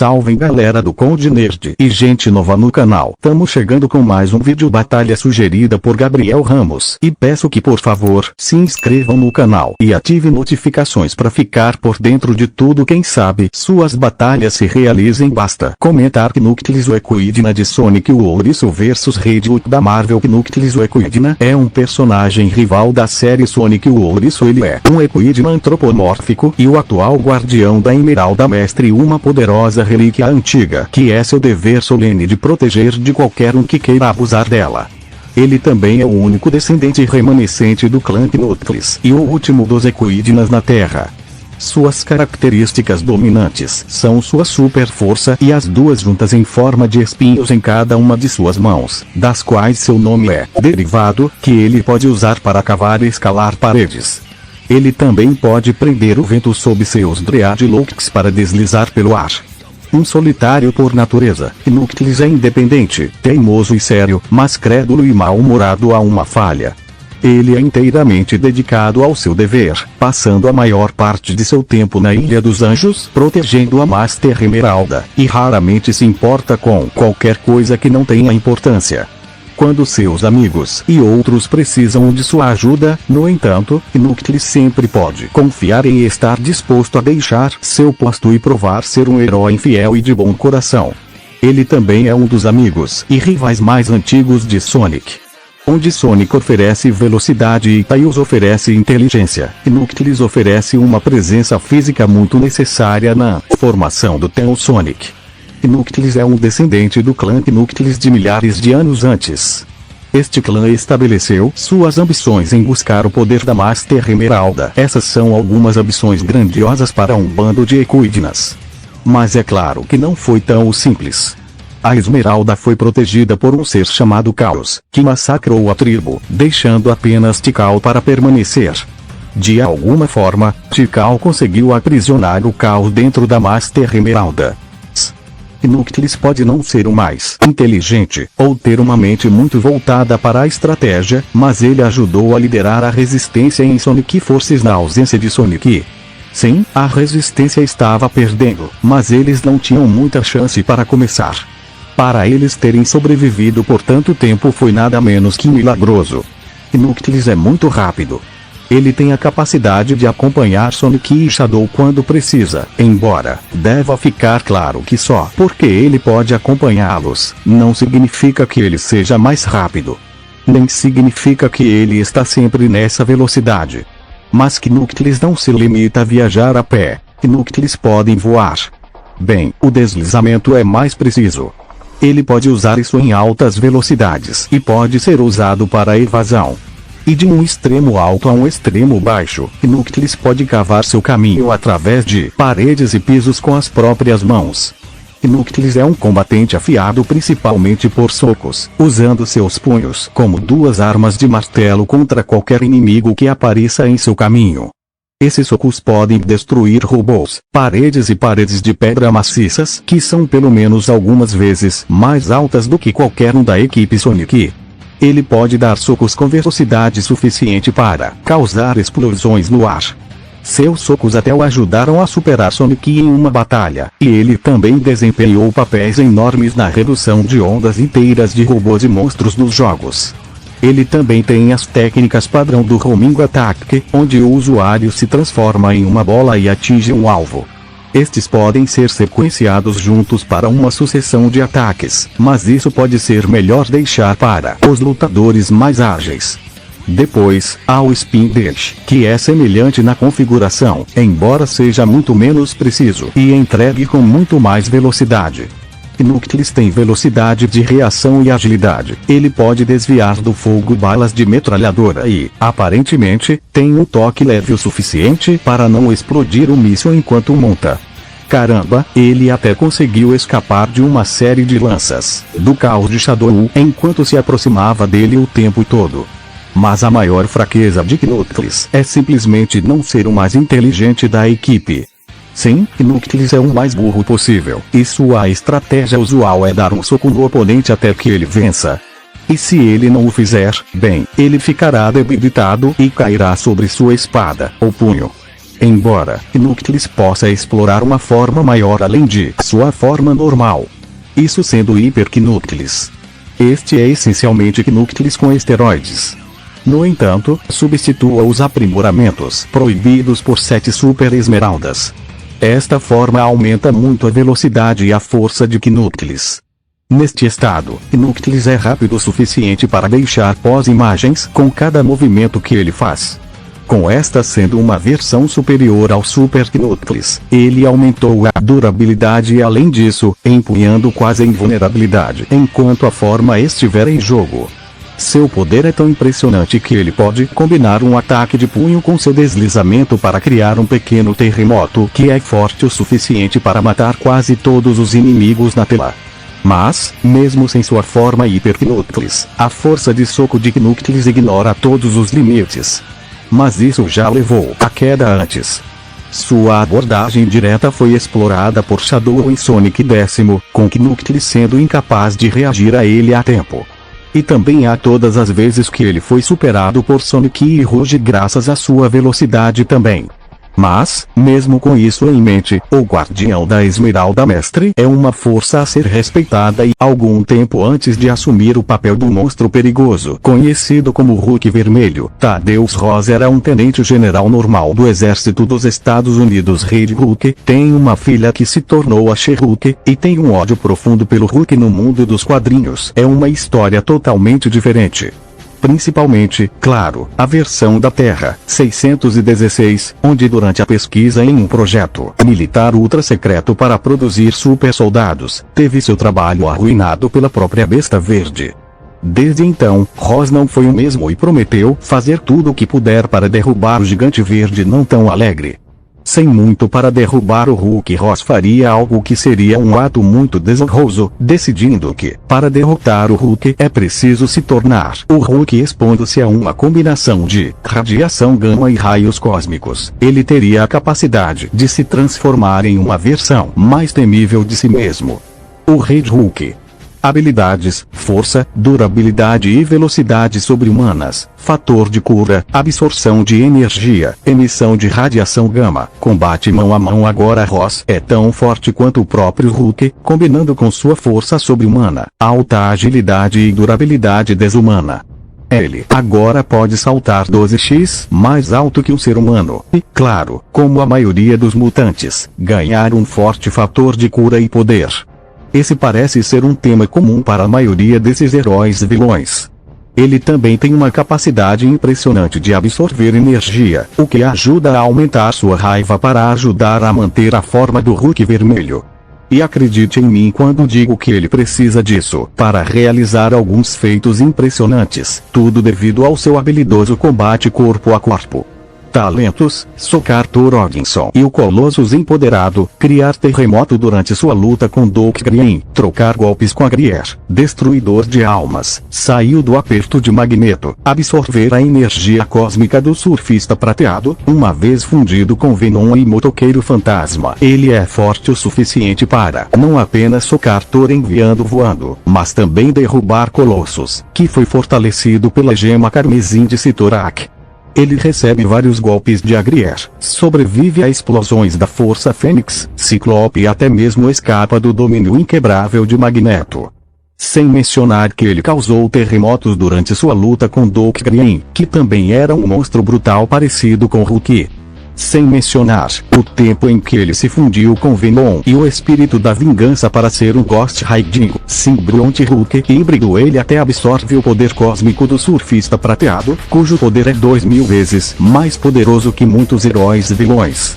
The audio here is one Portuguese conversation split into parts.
Salvem galera do Conde Nerd e gente nova no canal. Tamo chegando com mais um vídeo batalha sugerida por Gabriel Ramos. E peço que por favor, se inscrevam no canal e ative notificações para ficar por dentro de tudo. Quem sabe suas batalhas se realizem. Basta comentar Knuckles o Equidna de Sonic o Ouriço vs Red Hulk da Marvel. Knuckles o Equidna é um personagem rival da série Sonic o Ouriço. Ele é um Equidna antropomórfico e o atual guardião da Emeralda Mestre, uma poderosa relíquia antiga que é seu dever solene de proteger de qualquer um que queira abusar dela. Ele também é o único descendente remanescente do clã Knuckles e o último dos Equidnas na Terra. Suas características dominantes são sua super força e as duas juntas em forma de espinhos em cada uma de suas mãos, das quais seu nome é derivado, que ele pode usar para cavar e escalar paredes. Ele também pode prender o vento sob seus Dreadlocks para deslizar pelo ar. Um solitário por natureza, Knuckles é independente, teimoso e sério, mas crédulo e mal-humorado a uma falha. Ele é inteiramente dedicado ao seu dever, passando a maior parte de seu tempo na Ilha dos Anjos, protegendo a Master Emeralda, e raramente se importa com qualquer coisa que não tenha importância. Quando seus amigos e outros precisam de sua ajuda, no entanto, Knuckles sempre pode confiar e estar disposto a deixar seu posto e provar ser um herói fiel e de bom coração. Ele também é um dos amigos e rivais mais antigos de Sonic. Onde Sonic oferece velocidade e Tails oferece inteligência, Knuckles oferece uma presença física muito necessária na formação do Team Sonic. Knuckles é um descendente do clã Knuckles de milhares de anos antes. Este clã estabeleceu suas ambições em buscar o poder da Master Emeralda. Essas são algumas ambições grandiosas para um bando de Equidnas. Mas é claro que não foi tão simples. A Esmeralda foi protegida por um ser chamado Chaos, que massacrou a tribo, deixando apenas Tikal para permanecer. De alguma forma, Tikal conseguiu aprisionar o Chaos dentro da Master Emeralda. Knuckles pode não ser o mais inteligente, ou ter uma mente muito voltada para a estratégia, mas ele ajudou a liderar a resistência em Sonic Forces na ausência de Sonic. Sim, a resistência estava perdendo, mas eles não tinham muita chance para começar. Para eles terem sobrevivido por tanto tempo foi nada menos que milagroso. Knuckles é muito rápido. Ele tem a capacidade de acompanhar Sonic e Shadow quando precisa, embora deva ficar claro que só porque ele pode acompanhá-los, não significa que ele seja mais rápido. Nem significa que ele está sempre nessa velocidade. Mas Knuckles não se limita a viajar a pé, Knuckles podem voar. Bem, o deslizamento é mais preciso. Ele pode usar isso em altas velocidades e pode ser usado para evasão. E de um extremo alto a um extremo baixo, Knuckles pode cavar seu caminho através de paredes e pisos com as próprias mãos. Knuckles é um combatente afiado principalmente por socos, usando seus punhos como duas armas de martelo contra qualquer inimigo que apareça em seu caminho. Esses socos podem destruir robôs, paredes e paredes de pedra maciças que são pelo menos algumas vezes mais altas do que qualquer um da equipe Sonic. Ele pode dar socos com velocidade suficiente para causar explosões no ar. Seus socos até o ajudaram a superar Sonic em uma batalha, e ele também desempenhou papéis enormes na redução de ondas inteiras de robôs e monstros nos jogos. Ele também tem as técnicas padrão do Homing Attack, onde o usuário se transforma em uma bola e atinge um alvo. Estes podem ser sequenciados juntos para uma sucessão de ataques, mas isso pode ser melhor deixar para os lutadores mais ágeis. Depois, há o Spin Dash, que é semelhante na configuração, embora seja muito menos preciso e entregue com muito mais velocidade. Knuckles tem velocidade de reação e agilidade. Ele pode desviar do fogo balas de metralhadora e, aparentemente, tem um toque leve o suficiente para não explodir o míssil enquanto monta. Caramba, ele até conseguiu escapar de uma série de lanças do Chaos de Shadow enquanto se aproximava dele o tempo todo. Mas a maior fraqueza de Knuckles é simplesmente não ser o mais inteligente da equipe. Sim, Knuckles é o mais burro possível, e sua estratégia usual é dar um soco no oponente até que ele vença. E se ele não o fizer, bem, ele ficará debilitado e cairá sobre sua espada ou punho. embora Knuckles possa explorar uma forma maior além de sua forma normal. Isso sendo Hyper Knuckles. Este é essencialmente Knuckles com esteroides. No entanto, substitua os aprimoramentos proibidos por 7 Super Esmeraldas. Esta forma aumenta muito a velocidade e a força de Knuckles. Neste estado, Knuckles é rápido o suficiente para deixar pós-imagens com cada movimento que ele faz. Com esta sendo uma versão superior ao Super Knuckles, ele aumentou a durabilidade e além disso, empunhando quase a invulnerabilidade enquanto a forma estiver em jogo. Seu poder é tão impressionante que ele pode combinar um ataque de punho com seu deslizamento para criar um pequeno terremoto que é forte o suficiente para matar quase todos os inimigos na tela. Mas, mesmo sem sua forma Hyper Knuckles, a força de soco de Knuckles ignora todos os limites. Mas isso já levou à queda antes. Sua abordagem direta foi explorada por Shadow em Sonic X, com Knuckles sendo incapaz de reagir a ele a tempo. E também há todas as vezes que ele foi superado por Sonic e Rouge graças à sua velocidade também. Mas, mesmo com isso em mente, o Guardião da Esmeralda Mestre é uma força a ser respeitada e, algum tempo antes de assumir o papel do monstro perigoso conhecido como Hulk Vermelho, Thaddeus Ross era um tenente-general normal do Exército dos Estados Unidos. Red Hulk tem uma filha que se tornou a She-Hulk, e tem um ódio profundo pelo Hulk no mundo dos quadrinhos. É uma história totalmente diferente. Principalmente, claro, a versão da Terra 616, onde durante a pesquisa em um projeto militar ultra secreto para produzir super soldados, teve seu trabalho arruinado pela própria Besta Verde. Desde então, Ross não foi o mesmo e prometeu fazer tudo o que puder para derrubar o Gigante Verde não tão alegre. Sem muito para derrubar o Hulk, Ross faria algo que seria um ato muito desonroso, decidindo que, para derrotar o Hulk, é preciso se tornar o Hulk expondo-se a uma combinação de radiação gama e raios cósmicos. Ele teria a capacidade de se transformar em uma versão mais temível de si mesmo. O Red Hulk. Habilidades, força, durabilidade e velocidade sobre-humanas, fator de cura, absorção de energia, emissão de radiação gama, combate mão a mão. Agora Ross é tão forte quanto o próprio Hulk, combinando com sua força sobre-humana, alta agilidade e durabilidade desumana. Ele agora pode saltar 12x mais alto que um ser humano, e, claro, como a maioria dos mutantes, ganhar um forte fator de cura e poder. Esse parece ser um tema comum para a maioria desses heróis e vilões. Ele também tem uma capacidade impressionante de absorver energia, o que ajuda a aumentar sua raiva para ajudar a manter a forma do Hulk vermelho. E acredite em mim quando digo que ele precisa disso para realizar alguns feitos impressionantes, tudo devido ao seu habilidoso combate corpo a corpo. Talentos: socar Thor Odinson e o Colossus Empoderado, criar terremoto durante sua luta com Doug Green, trocar golpes com a Grier, Destruidor de Almas, saiu do aperto de Magneto, absorver a energia cósmica do Surfista Prateado, uma vez fundido com Venom e Motoqueiro Fantasma. Ele é forte o suficiente para não apenas socar Thor enviando voando, mas também derrubar Colossus, que foi fortalecido pela gema carmesim de Cyttorak. Ele recebe vários golpes de Agrier, sobrevive a explosões da Força Fênix, Ciclope e até mesmo escapa do domínio inquebrável de Magneto. Sem mencionar que ele causou terremotos durante sua luta com Doug Green, que também era um monstro brutal parecido com Hulk. Sem mencionar o tempo em que ele se fundiu com Venom e o espírito da vingança para ser um Ghost Riding, Symbionte Hulk híbrido. Ele até absorve o poder cósmico do Surfista Prateado, cujo poder é 2000 vezes mais poderoso que muitos heróis e vilões.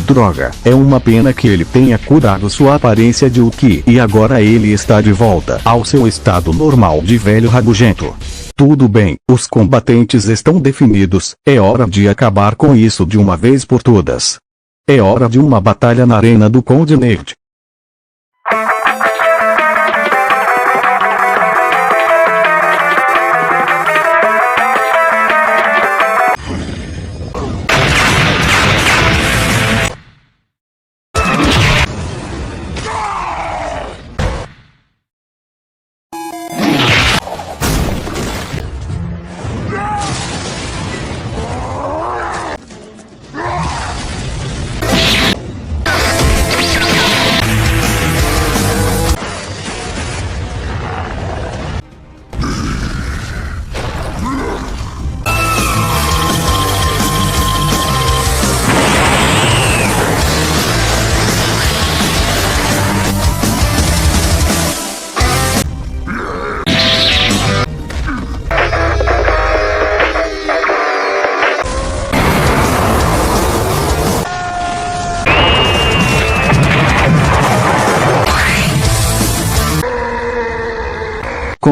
Droga, é uma pena que ele tenha curado sua aparência de Hulk e agora ele está de volta ao seu estado normal de velho rabugento. Tudo bem, os combatentes estão definidos, é hora de acabar com isso de uma vez por todas. É hora de uma batalha na arena do Conde Nerd.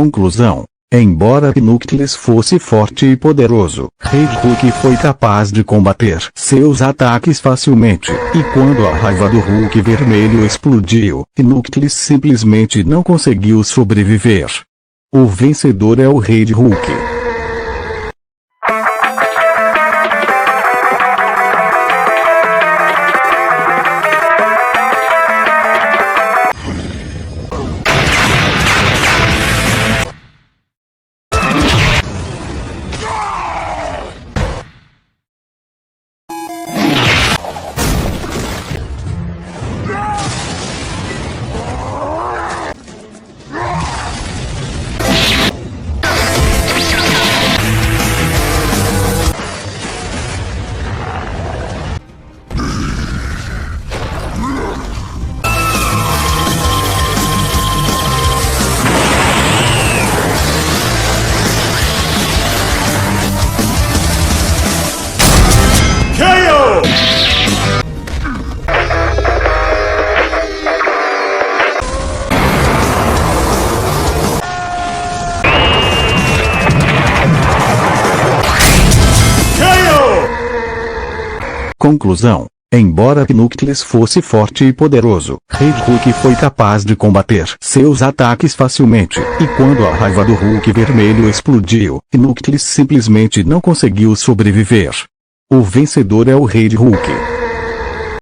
Conclusão. Embora Pneuctilis fosse forte e poderoso, Rei Hulk foi capaz de combater seus ataques facilmente, e quando a raiva do Hulk vermelho explodiu, Pneuctilis simplesmente não conseguiu sobreviver. O vencedor é o Rei Hulk. Conclusão. Embora Pneuctilis fosse forte e poderoso, Rei Hulk foi capaz de combater seus ataques facilmente, e quando a raiva do Hulk vermelho explodiu, Pneuctilis simplesmente não conseguiu sobreviver. O vencedor é o Rei Hulk.